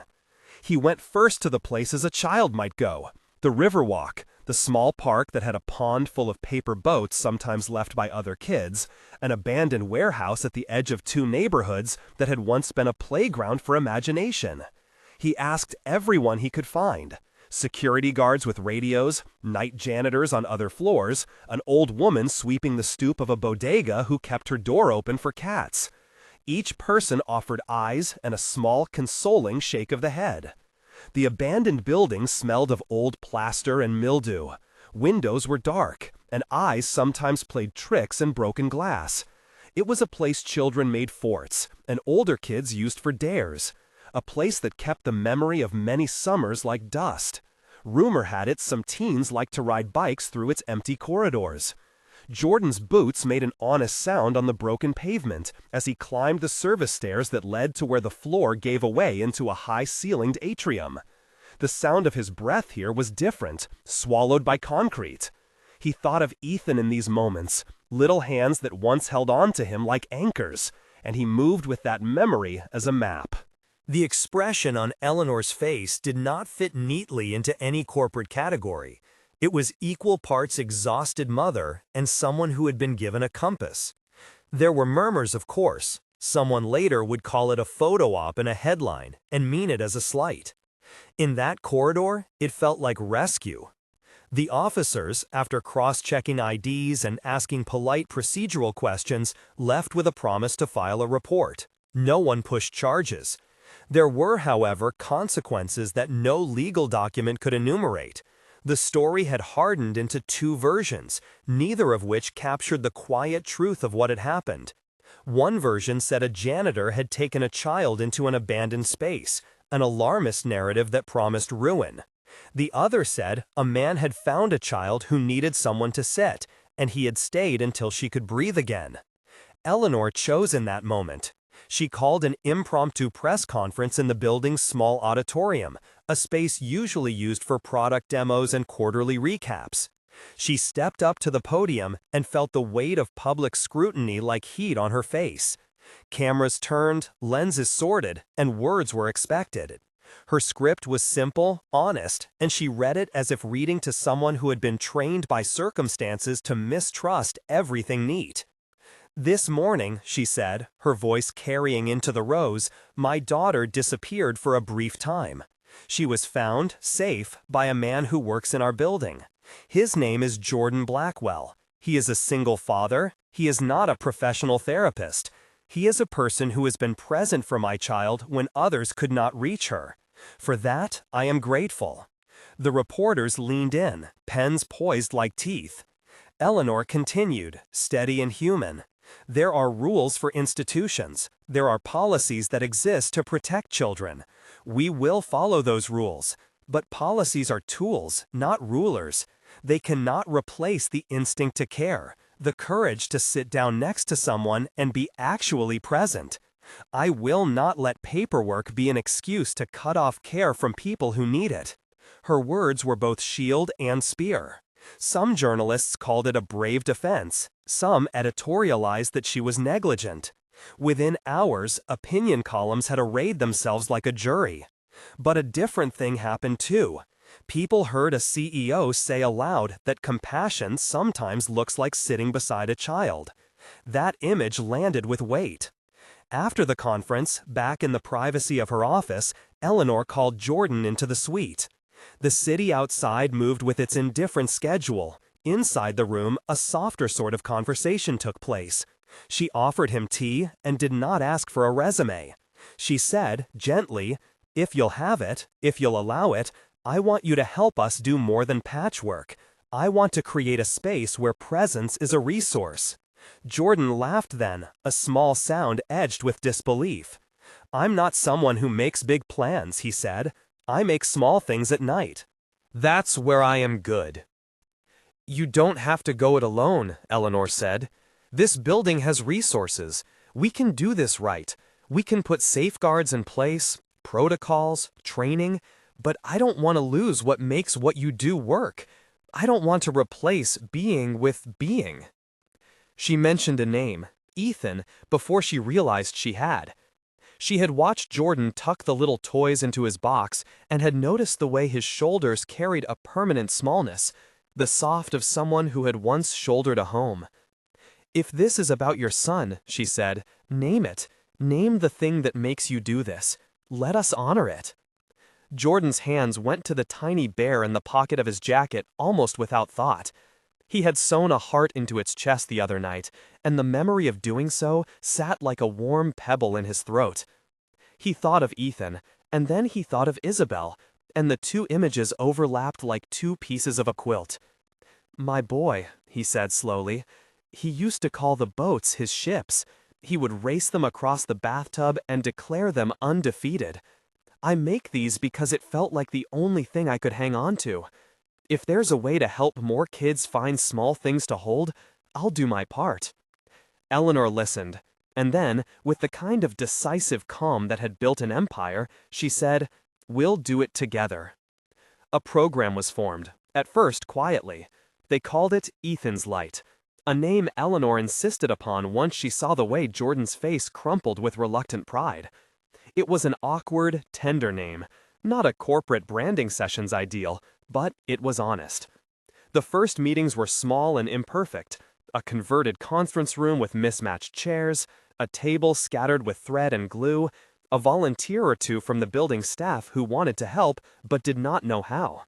He went first to the places a child might go. The Riverwalk, the small park that had a pond full of paper boats sometimes left by other kids, an abandoned warehouse at the edge of two neighborhoods that had once been a playground for imagination. He asked everyone he could find. Security guards with radios, night janitors on other floors, an old woman sweeping the stoop of a bodega who kept her door open for cats. Each person offered eyes and a small, consoling shake of the head. The abandoned building smelled of old plaster and mildew. Windows were dark, and eyes sometimes played tricks in broken glass. It was a place children made forts, and older kids used for dares. A place that kept the memory of many summers like dust. Rumor had it some teens liked to ride bikes through its empty corridors. Jordan's boots made an honest sound on the broken pavement as he climbed the service stairs that led to where the floor gave away into a high-ceilinged atrium. The sound of his breath here was different, swallowed by concrete. He thought of Ethan in these moments, little hands that once held on to him like anchors, and he moved with that memory as a map. The expression on Eleanor's face did not fit neatly into any corporate category. It was equal parts exhausted mother and someone who had been given a compass. There were murmurs, of course. Someone later would call it a photo op in a headline and mean it as a slight. In that corridor, it felt like rescue. The officers, after cross-checking IDs and asking polite procedural questions, left with a promise to file a report. No one pushed charges. There were, however, consequences that no legal document could enumerate. The story had hardened into two versions, neither of which captured the quiet truth of what had happened. One version said a janitor had taken a child into an abandoned space, an alarmist narrative that promised ruin. The other said a man had found a child who needed someone to sit, and he had stayed until she could breathe again. Eleanor chose in that moment. She called an impromptu press conference in the building's small auditorium, a space usually used for product demos and quarterly recaps. She stepped up to the podium and felt the weight of public scrutiny like heat on her face. Cameras turned, lenses sorted, and words were expected. Her script was simple, honest, and she read it as if reading to someone who had been trained by circumstances to mistrust everything neat. "This morning," she said, her voice carrying into the rows, "my daughter disappeared for a brief time. She was found, safe, by a man who works in our building. His name is Jordan Blackwell. He is a single father. He is not a professional therapist. He is a person who has been present for my child when others could not reach her. For that, I am grateful." The reporters leaned in, pens poised like teeth. Eleanor continued, steady and human. "There are rules for institutions. There are policies that exist to protect children. We will follow those rules. But policies are tools, not rulers. They cannot replace the instinct to care, the courage to sit down next to someone and be actually present. I will not let paperwork be an excuse to cut off care from people who need it." Her words were both shield and spear. Some journalists called it a brave defense. Some editorialized that she was negligent. Within hours, opinion columns had arrayed themselves like a jury. But a different thing happened too. People heard a CEO say aloud that compassion sometimes looks like sitting beside a child. That image landed with weight. After the conference, back in the privacy of her office, Eleanor called Jordan into the suite. The city outside moved with its indifferent schedule. Inside the room, a softer sort of conversation took place. She offered him tea and did not ask for a resume. She said, gently, "If you'll have it, if you'll allow it, I want you to help us do more than patchwork. I want to create a space where presence is a resource." Jordan laughed then, a small sound edged with disbelief. "I'm not someone who makes big plans," he said. "I make small things at night. That's where I am good." "You don't have to go it alone," Eleanor said. "This building has resources. We can do this right. We can put safeguards in place, protocols, training, but I don't want to lose what makes what you do work. I don't want to replace being with being." She mentioned a name, Ethan, before she realized she had. She had watched Jordan tuck the little toys into his box and had noticed the way his shoulders carried a permanent smallness, the soft of someone who had once shouldered a home. "If this is about your son," she said, "name it. Name the thing that makes you do this. Let us honor it." Jordan's hands went to the tiny bear in the pocket of his jacket almost without thought. He had sewn a heart into its chest the other night, and the memory of doing so sat like a warm pebble in his throat. He thought of Ethan, and then he thought of Isabel, and the two images overlapped like two pieces of a quilt. "My boy," he said slowly. "He used to call the boats his ships. He would race them across the bathtub and declare them undefeated. I make these because it felt like the only thing I could hang on to. If there's a way to help more kids find small things to hold, I'll do my part." Eleanor listened, and then, with the kind of decisive calm that had built an empire, she said, "We'll do it together." A program was formed, at first quietly. They called it Ethan's Light, a name Eleanor insisted upon once she saw the way Jordan's face crumpled with reluctant pride. It was an awkward, tender name, not a corporate branding sessions ideal, but it was honest. The first meetings were small and imperfect, a converted conference room with mismatched chairs, a table scattered with thread and glue, a volunteer or two from the building staff who wanted to help but did not know how.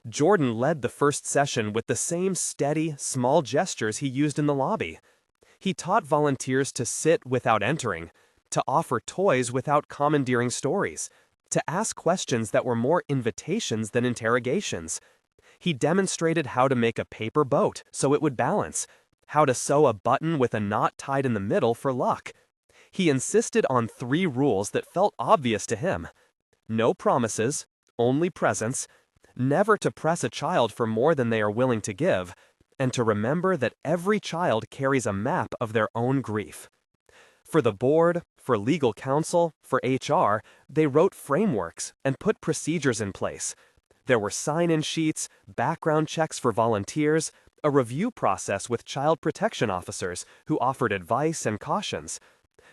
Jordan led the first session with the same steady, small gestures he used in the lobby. He taught volunteers to sit without entering, to offer toys without commandeering stories, to ask questions that were more invitations than interrogations. He demonstrated how to make a paper boat so it would balance, how to sew a button with a knot tied in the middle for luck. He insisted on 3 rules that felt obvious to him. No promises, only presence, never to press a child for more than they are willing to give, and to remember that every child carries a map of their own grief. For the board, for legal counsel, for HR, they wrote frameworks and put procedures in place. There were sign-in sheets, background checks for volunteers, a review process with child protection officers who offered advice and cautions.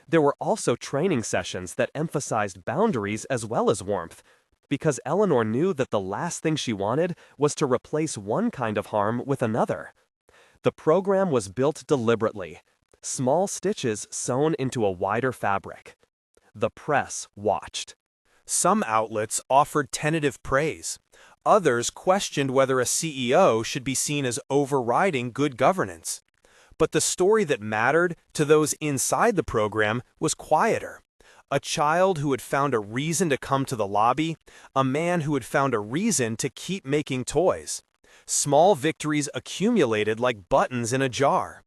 There were also training sessions that emphasized boundaries as well as warmth, because Eleanor knew that the last thing she wanted was to replace one kind of harm with another. The program was built deliberately, small stitches sewn into a wider fabric. The press watched. Some outlets offered tentative praise. Others questioned whether a CEO should be seen as overriding good governance. But the story that mattered to those inside the program was quieter. A child who had found a reason to come to the lobby, a man who had found a reason to keep making toys. Small victories accumulated like buttons in a jar.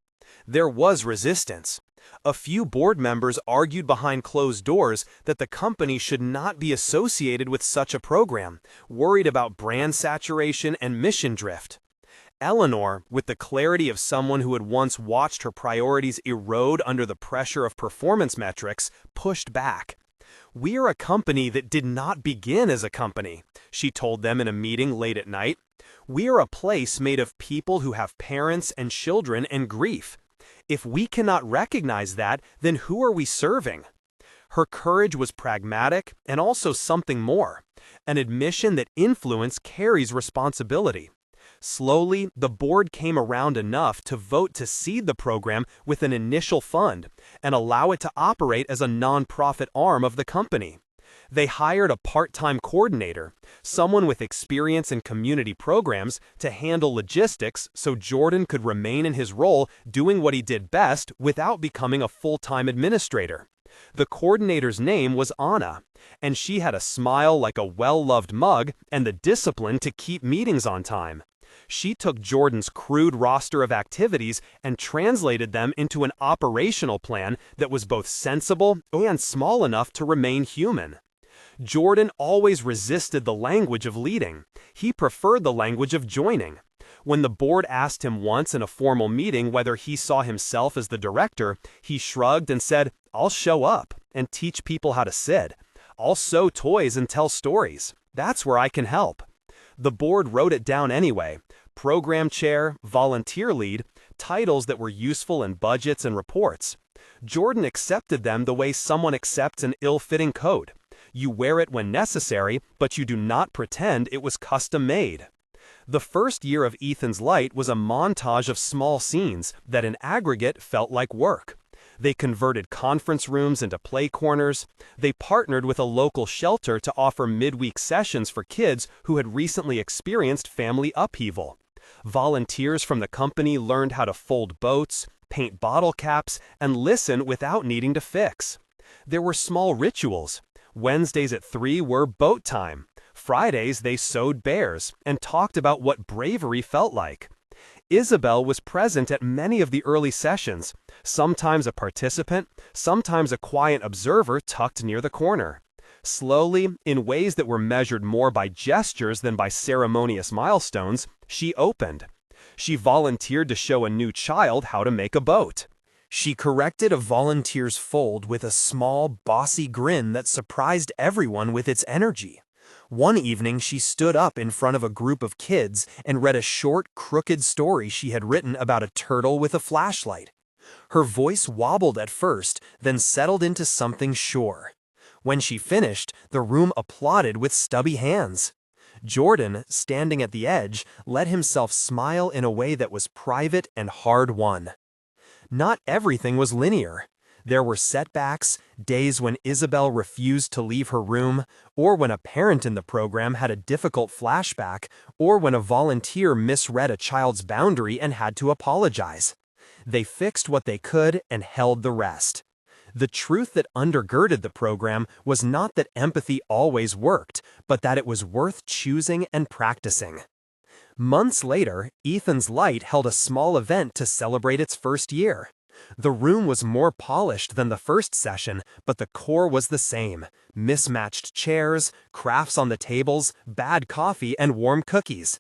There was resistance. A few board members argued behind closed doors that the company should not be associated with such a program, worried about brand saturation and mission drift. Eleanor, with the clarity of someone who had once watched her priorities erode under the pressure of performance metrics, pushed back. "We are a company that did not begin as a company," she told them in a meeting late at night. "We are a place made of people who have parents and children and grief. If we cannot recognize that, then who are we serving?" Her courage was pragmatic and also something more, an admission that influence carries responsibility. Slowly, the board came around enough to vote to seed the program with an initial fund and allow it to operate as a non-profit arm of the company. They hired a part-time coordinator, someone with experience in community programs, to handle logistics so Jordan could remain in his role doing what he did best without becoming a full-time administrator. The coordinator's name was Anna, and she had a smile like a well-loved mug and the discipline to keep meetings on time. She took Jordan's crude roster of activities and translated them into an operational plan that was both sensible and small enough to remain human. Jordan always resisted the language of leading. He preferred the language of joining. When the board asked him once in a formal meeting whether he saw himself as the director, he shrugged and said, "I'll show up and teach people how to sit. I'll sew toys and tell stories. That's where I can help." The board wrote it down anyway. Program chair, volunteer lead, titles that were useful in budgets and reports. Jordan accepted them the way someone accepts an ill-fitting coat. You wear it when necessary, but you do not pretend it was custom-made. The first year of Ethan's Light was a montage of small scenes that in aggregate felt like work. They converted conference rooms into play corners. They partnered with a local shelter to offer midweek sessions for kids who had recently experienced family upheaval. Volunteers from the company learned how to fold boats, paint bottle caps, and listen without needing to fix. There were small rituals. Wednesdays at 3 were boat time. Fridays they sewed bears and talked about what bravery felt like. Isabel was present at many of the early sessions, sometimes a participant, sometimes a quiet observer tucked near the corner. Slowly, in ways that were measured more by gestures than by ceremonious milestones, she opened. She volunteered to show a new child how to make a boat. She corrected a volunteer's fold with a small, bossy grin that surprised everyone with its energy. One evening, she stood up in front of a group of kids and read a short, crooked story she had written about a turtle with a flashlight. Her voice wobbled at first, then settled into something sure. When she finished, the room applauded with stubby hands. Jordan, standing at the edge, let himself smile in a way that was private and hard-won. Not everything was linear. There were setbacks, days when Isabel refused to leave her room, or when a parent in the program had a difficult flashback, or when a volunteer misread a child's boundary and had to apologize. They fixed what they could and held the rest. The truth that undergirded the program was not that empathy always worked, but that it was worth choosing and practicing. Months later, Ethan's Light held a small event to celebrate its first year. The room was more polished than the first session, but the core was the same: mismatched chairs, crafts on the tables, bad coffee, and warm cookies.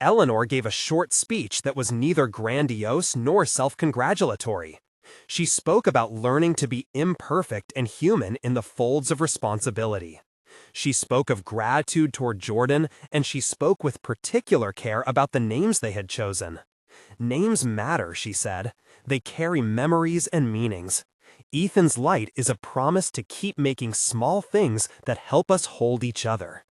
Eleanor gave a short speech that was neither grandiose nor self-congratulatory. She spoke about learning to be imperfect and human in the folds of responsibility. She spoke of gratitude toward Jordan, and she spoke with particular care about the names they had chosen. Names matter, she said. They carry memories and meanings. Ethan's Light is a promise to keep making small things that help us hold each other.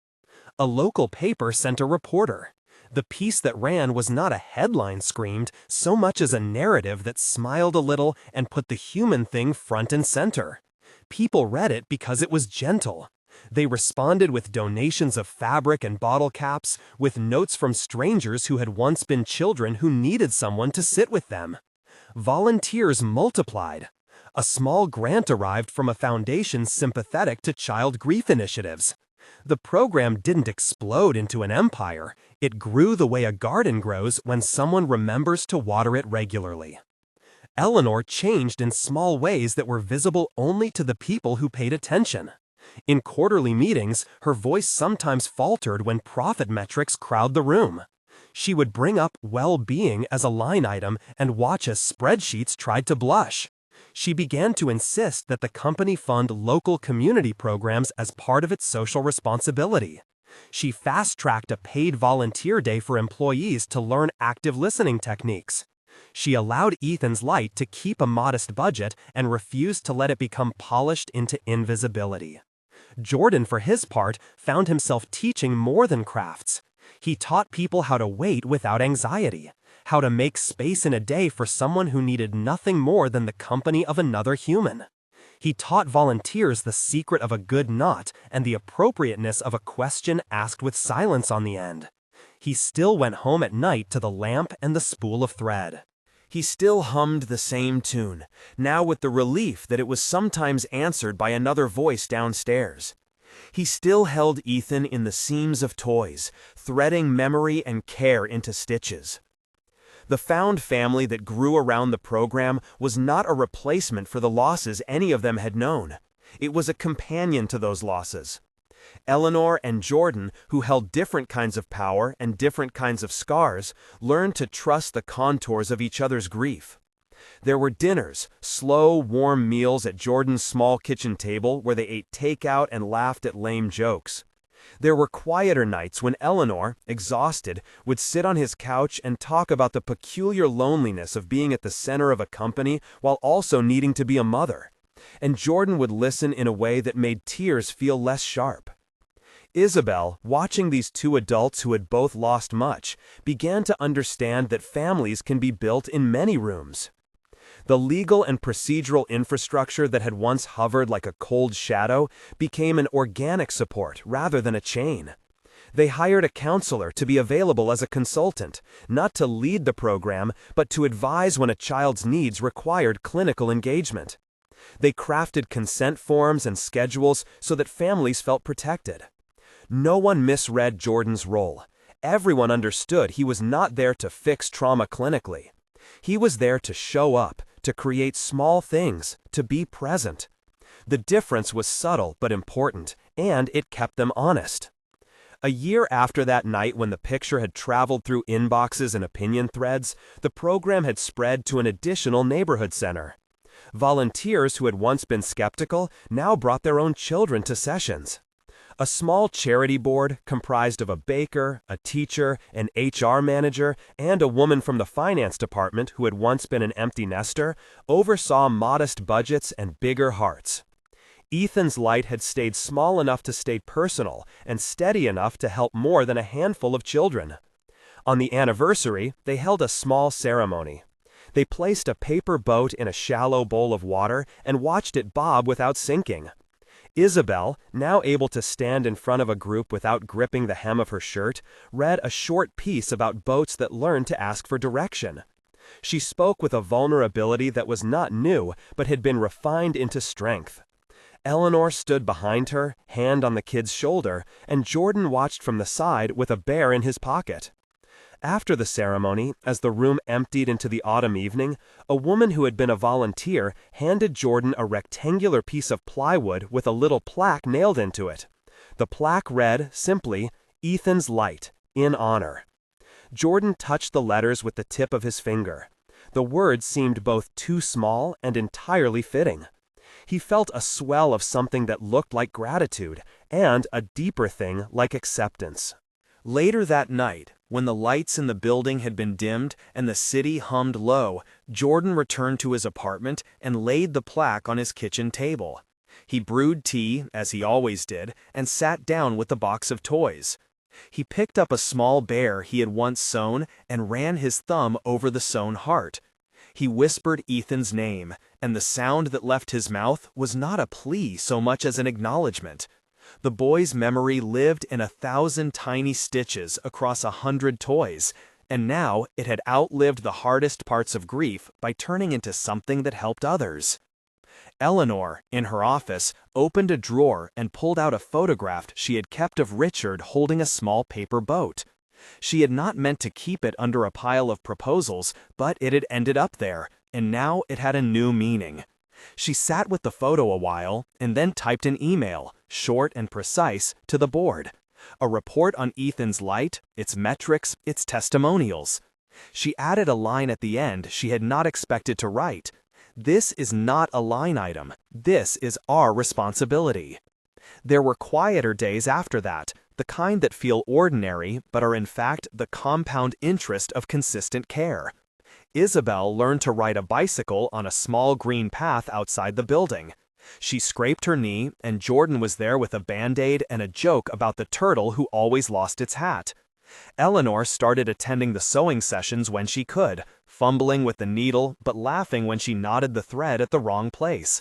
A local paper sent a reporter. The piece that ran was not a headline screamed so much as a narrative that smiled a little and put the human thing front and center. People read it because it was gentle. They responded with donations of fabric and bottle caps, with notes from strangers who had once been children who needed someone to sit with them. Volunteers multiplied. A small grant arrived from a foundation sympathetic to child grief initiatives. The program didn't explode into an empire. It grew the way a garden grows when someone remembers to water it regularly. Eleanor changed in small ways that were visible only to the people who paid attention. In quarterly meetings, her voice sometimes faltered when profit metrics crowded the room. She would bring up well-being as a line item and watch as spreadsheets tried to blush. She began to insist that the company fund local community programs as part of its social responsibility. She fast-tracked a paid volunteer day for employees to learn active listening techniques. She allowed Ethan's light to keep a modest budget and refused to let it become polished into invisibility. Jordan, for his part, found himself teaching more than crafts. He taught people how to wait without anxiety, how to make space in a day for someone who needed nothing more than the company of another human. He taught volunteers the secret of a good knot and the appropriateness of a question asked with silence on the end. He still went home at night to the lamp and the spool of thread. He still hummed the same tune, now with the relief that it was sometimes answered by another voice downstairs. He still held Ethan in the seams of toys, threading memory and care into stitches. The found family that grew around the program was not a replacement for the losses any of them had known. It was a companion to those losses. Eleanor and Jordan, who held different kinds of power and different kinds of scars, learned to trust the contours of each other's grief. There were dinners, slow, warm meals at Jordan's small kitchen table where they ate takeout and laughed at lame jokes. There were quieter nights when Eleanor, exhausted, would sit on his couch and talk about the peculiar loneliness of being at the center of a company while also needing to be a mother. And Jordan would listen in a way that made tears feel less sharp. Isabel, watching these two adults who had both lost much, began to understand that families can be built in many rooms. The legal and procedural infrastructure that had once hovered like a cold shadow became an organic support rather than a chain. They hired a counselor to be available as a consultant, not to lead the program, but to advise when a child's needs required clinical engagement. They crafted consent forms and schedules so that families felt protected. No one misread Jordan's role. Everyone understood he was not there to fix trauma clinically. He was there to show up, to create small things, to be present. The difference was subtle but important, and it kept them honest. A year after that night when the picture had traveled through inboxes and opinion threads, the program had spread to an additional neighborhood center. Volunteers who had once been skeptical now brought their own children to sessions. A small charity board comprised of a baker, a teacher, an HR manager, and a woman from the finance department who had once been an empty nester oversaw modest budgets and bigger hearts. Ethan's light had stayed small enough to stay personal and steady enough to help more than a handful of children. On the anniversary, they held a small ceremony. They placed a paper boat in a shallow bowl of water and watched it bob without sinking. Isabel, now able to stand in front of a group without gripping the hem of her shirt, read a short piece about boats that learned to ask for direction. She spoke with a vulnerability that was not new, but had been refined into strength. Eleanor stood behind her, hand on the kid's shoulder, and Jordan watched from the side with a bear in his pocket. After the ceremony, as the room emptied into the autumn evening, a woman who had been a volunteer handed Jordan a rectangular piece of plywood with a little plaque nailed into it. The plaque read, simply, "Ethan's Light, in honor." Jordan touched the letters with the tip of his finger. The words seemed both too small and entirely fitting. He felt a swell of something that looked like gratitude, and a deeper thing like acceptance. Later that night, when the lights in the building had been dimmed and the city hummed low, Jordan returned to his apartment and laid the plaque on his kitchen table. He brewed tea, as he always did, and sat down with the box of toys. He picked up a small bear he had once sewn and ran his thumb over the sewn heart. He whispered Ethan's name, and the sound that left his mouth was not a plea so much as an acknowledgement. The boy's memory lived in 1,000 tiny stitches across 100 toys, and now it had outlived the hardest parts of grief by turning into something that helped others. Eleanor, in her office, opened a drawer and pulled out a photograph she had kept of Richard holding a small paper boat. She had not meant to keep it under a pile of proposals, but it had ended up there, and now it had a new meaning. She sat with the photo a while and then typed an email, short and precise, to the board. A report on Ethan's light, its metrics, its testimonials. She added a line at the end she had not expected to write. This is not a line item. This is our responsibility. There were quieter days after that, the kind that feel ordinary but are in fact the compound interest of consistent care. Isabel learned to ride a bicycle on a small green path outside the building. She scraped her knee, and Jordan was there with a band-aid and a joke about the turtle who always lost its hat. Eleanor started attending the sewing sessions when she could, fumbling with the needle but laughing when she knotted the thread at the wrong place.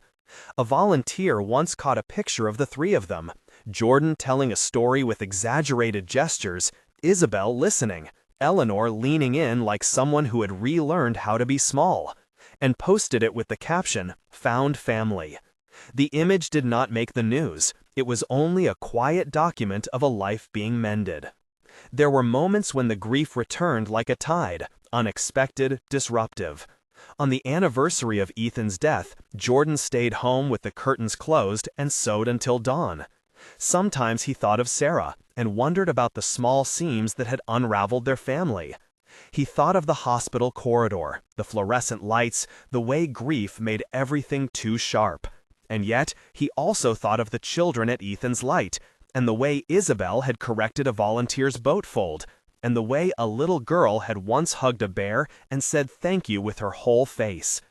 A volunteer once caught a picture of the three of them, Jordan telling a story with exaggerated gestures, Isabel listening, Eleanor leaning in like someone who had relearned how to be small, and posted it with the caption, "Found family." The image did not make the news. It was only a quiet document of a life being mended. There were moments when the grief returned like a tide, unexpected, disruptive. On the anniversary of Ethan's death, Jordan stayed home with the curtains closed and sewed until dawn. Sometimes he thought of Sarah and wondered about the small seams that had unraveled their family. He thought of the hospital corridor, the fluorescent lights, the way grief made everything too sharp. And yet, he also thought of the children at Ethan's light, and the way Isabel had corrected a volunteer's boat fold, and the way a little girl had once hugged a bear and said thank you with her whole face.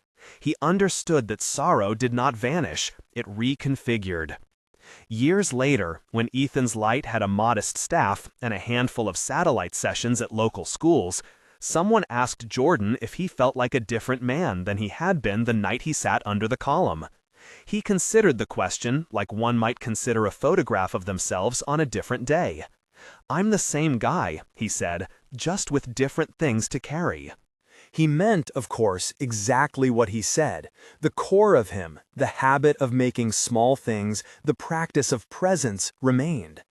He understood that sorrow did not vanish, it reconfigured. Years later, when Ethan's light had a modest staff and a handful of satellite sessions at local schools, someone asked Jordan if he felt like a different man than he had been the night he sat under the column. He considered the question like one might consider a photograph of themselves on a different day. "I'm the same guy," he said, "just with different things to carry." He meant, of course, exactly what he said. The core of him, the habit of making small things, the practice of presence, remained.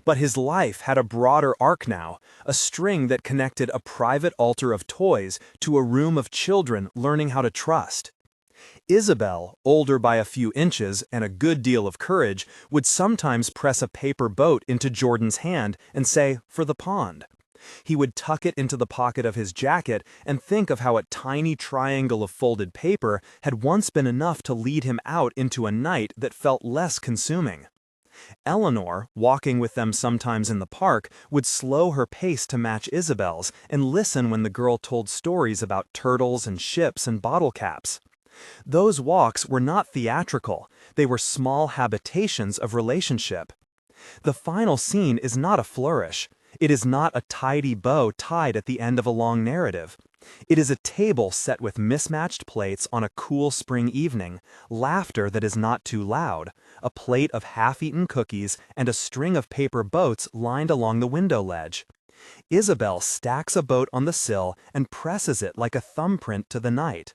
But his life had a broader arc now, a string that connected a private altar of toys to a room of children learning how to trust. Isabel, older by a few inches and a good deal of courage, would sometimes press a paper boat into Jordan's hand and say, "For the pond." He would tuck it into the pocket of his jacket and think of how a tiny triangle of folded paper had once been enough to lead him out into a night that felt less consuming. Eleanor, walking with them sometimes in the park, would slow her pace to match Isabel's and listen when the girl told stories about turtles and ships and bottle caps. Those walks were not theatrical, they were small habitations of relationship. The final scene is not a flourish. It is not a tidy bow tied at the end of a long narrative. It is a table set with mismatched plates on a cool spring evening, laughter that is not too loud, a plate of half-eaten cookies, and a string of paper boats lined along the window ledge. Isabel stacks a boat on the sill and presses it like a thumbprint to the night.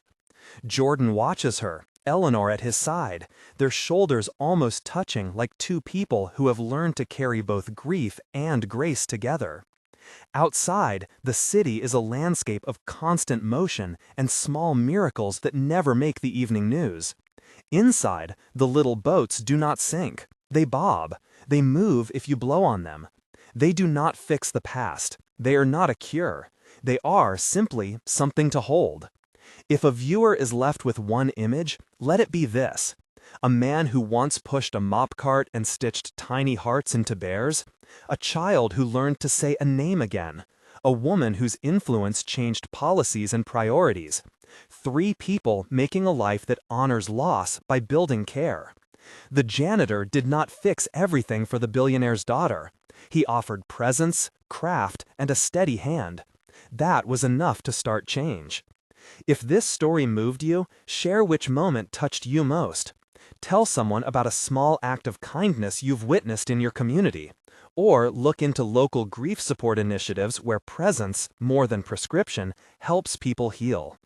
Jordan watches her, Eleanor at his side, their shoulders almost touching like two people who have learned to carry both grief and grace together. Outside, the city is a landscape of constant motion and small miracles that never make the evening news. Inside, the little boats do not sink. They bob. They move if you blow on them. They do not fix the past. They are not a cure. They are simply something to hold. If a viewer is left with one image, let it be this: a man who once pushed a mop cart and stitched tiny hearts into bears, a child who learned to say a name again, a woman whose influence changed policies and priorities, three people making a life that honors loss by building care. The janitor did not fix everything for the billionaire's daughter. He offered presence, craft, and a steady hand. That was enough to start change. If this story moved you, share which moment touched you most. Tell someone about a small act of kindness you've witnessed in your community. Or look into local grief support initiatives where presence, more than prescription, helps people heal.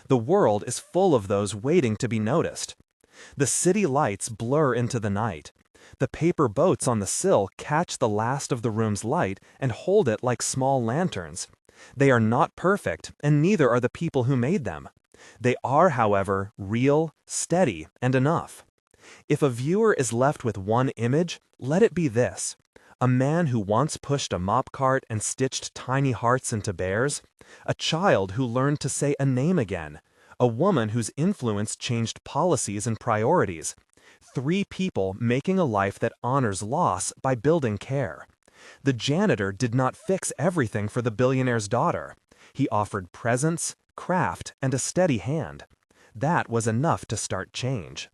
The world is full of those waiting to be noticed. The city lights blur into the night. The paper boats on the sill catch the last of the room's light and hold it like small lanterns. They are not perfect, and neither are the people who made them. They are, however, real, steady, and enough. If a viewer is left with one image, let it be this: a man who once pushed a mop cart and stitched tiny hearts into bears, a child who learned to say a name again, a woman whose influence changed policies and priorities, three people making a life that honors loss by building care. The janitor did not fix everything for the billionaire's daughter. He offered presence, craft, and a steady hand. That was enough to start change.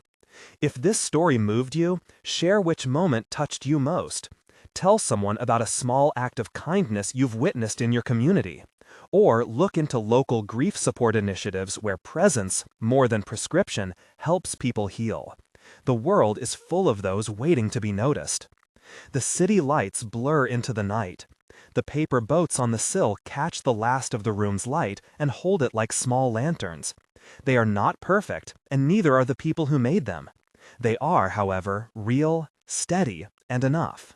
If this story moved you, share which moment touched you most. Tell someone about a small act of kindness you've witnessed in your community. Or look into local grief support initiatives where presence, more than prescription, helps people heal. The world is full of those waiting to be noticed. The city lights blur into the night. The paper boats on the sill catch the last of the room's light and hold it like small lanterns. They are not perfect, and neither are the people who made them. They are, however, real, steady, and enough.